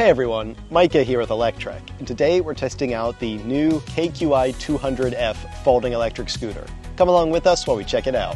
Hey everyone, Micah here with Electrek, and today we're testing out the new KQi 200F folding electric scooter. Come along with us while we check it out.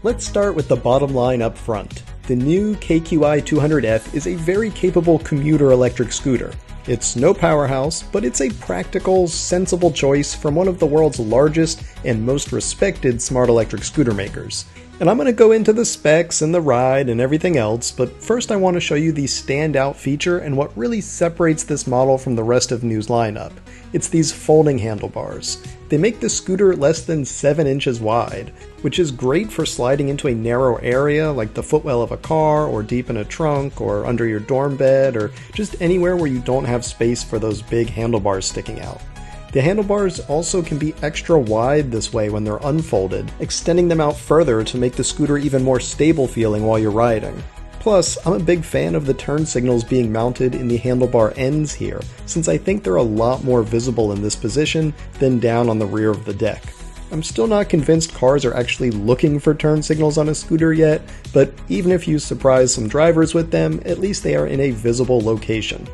Let's start with the bottom line up front. The new KQi 200F is a very capable commuter electric scooter. It's no powerhouse, but it's a practical, sensible choice from one of the world's largest and most respected smart electric scooter makers. And I'm going to go into the specs and the ride and everything else, but first I want to show you the standout feature and what really separates this model from the rest of NIU's lineup. It's these folding handlebars. They make the scooter less than 7 inches wide, which is great for sliding into a narrow area like the footwell of a car, or deep in a trunk, or under your dorm bed, or just anywhere where you don't have space for those big handlebars sticking out. The handlebars also can be extra wide this way when they're unfolded, extending them out further to make the scooter even more stable feeling while you're riding. Plus, I'm a big fan of the turn signals being mounted in the handlebar ends here, since I think they're a lot more visible in this position than down on the rear of the deck. I'm still not convinced cars are actually looking for turn signals on a scooter yet, but even if you surprise some drivers with them, at least they are in a visible location.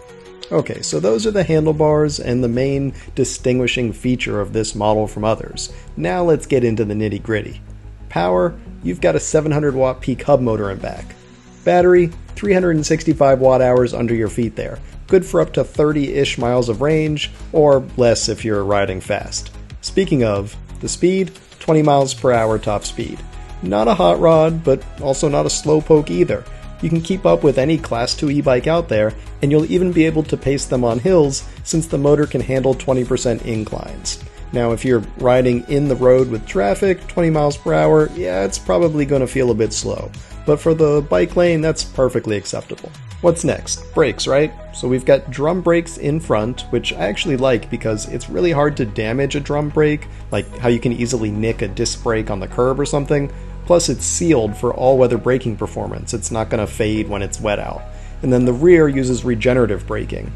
Okay, so those are the handlebars and the main distinguishing feature of this model from others. Now let's get into the nitty-gritty. Power, you've got a 700 watt peak hub motor in back. Battery, 365 watt hours under your feet there. Good for up to 30-ish miles of range, or less if you're riding fast. Speaking of, the speed, 20 miles per hour top speed. Not a hot rod, but also not a slowpoke either. You can keep up with any Class 2 e-bike out there, and you'll even be able to pace them on hills since the motor can handle 20% inclines. Now if you're riding in the road with traffic, 20 miles per hour, yeah, it's probably going to feel a bit slow. But for the bike lane, that's perfectly acceptable. What's next? Brakes, right? So we've got drum brakes in front, which I actually like because it's really hard to damage a drum brake, like how you can easily nick a disc brake on the curb or something. Plus it's sealed for all-weather braking performance. It's not going to fade when it's wet out. And then the rear uses regenerative braking.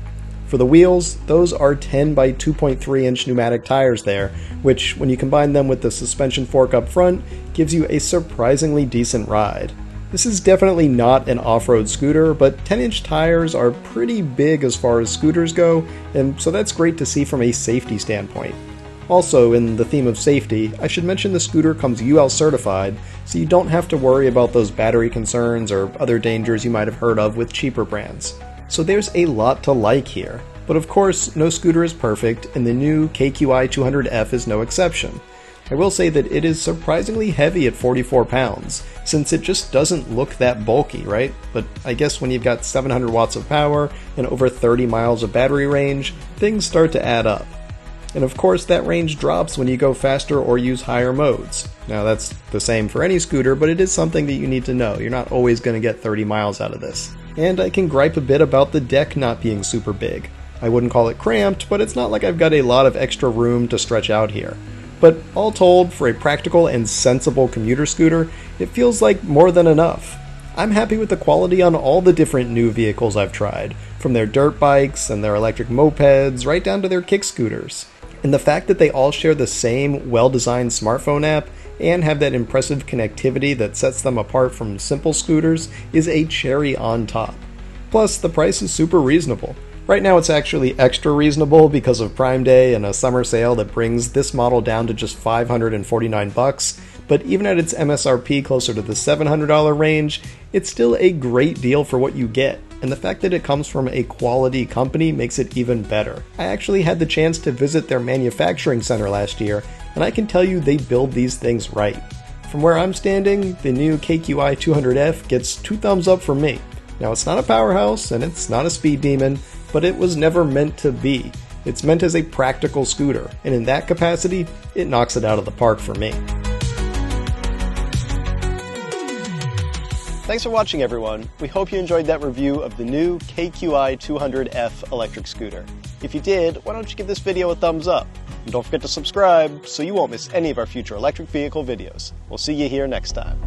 For the wheels, those are 10 by 2.3 inch pneumatic tires there, which when you combine them with the suspension fork up front, gives you a surprisingly decent ride. This is definitely not an off-road scooter, but 10-inch tires are pretty big as far as scooters go, and so that's great to see from a safety standpoint. Also, in the theme of safety, I should mention the scooter comes UL certified, so you don't have to worry about those battery concerns or other dangers you might have heard of with cheaper brands. So there's a lot to like here. But of course, no scooter is perfect, and the new KQi 200F is no exception. I will say that it is surprisingly heavy at 44 pounds, since it just doesn't look that bulky, right? But I guess when you've got 700 watts of power and over 30 miles of battery range, things start to add up. And of course that range drops when you go faster or use higher modes. Now that's the same for any scooter, but it is something that you need to know. You're not always going to get 30 miles out of this. And I can gripe a bit about the deck not being super big. I wouldn't call it cramped, but it's not like I've got a lot of extra room to stretch out here. But all told, for a practical and sensible commuter scooter, it feels like more than enough. I'm happy with the quality on all the different NIU vehicles I've tried, from their dirt bikes and their electric mopeds right down to their kick scooters. And the fact that they all share the same well-designed smartphone app and have that impressive connectivity that sets them apart from simple scooters is a cherry on top. Plus, the price is super reasonable. Right now it's actually extra reasonable because of Prime Day and a summer sale that brings this model down to just $549, but even at its MSRP closer to the $700 range, it's still a great deal for what you get. And the fact that it comes from a quality company makes it even better. I actually had the chance to visit their manufacturing center last year, and I can tell you they build these things right. From where I'm standing, the new KQi 200F gets 2 thumbs up from me. Now it's not a powerhouse, and it's not a speed demon, but it was never meant to be. It's meant as a practical scooter, and in that capacity, it knocks it out of the park for me. Thanks for watching, everyone. We hope you enjoyed that review of the new KQi 200F electric scooter. If you did, why don't you give this video a thumbs up? And don't forget to subscribe so you won't miss any of our future electric vehicle videos. We'll see you here next time.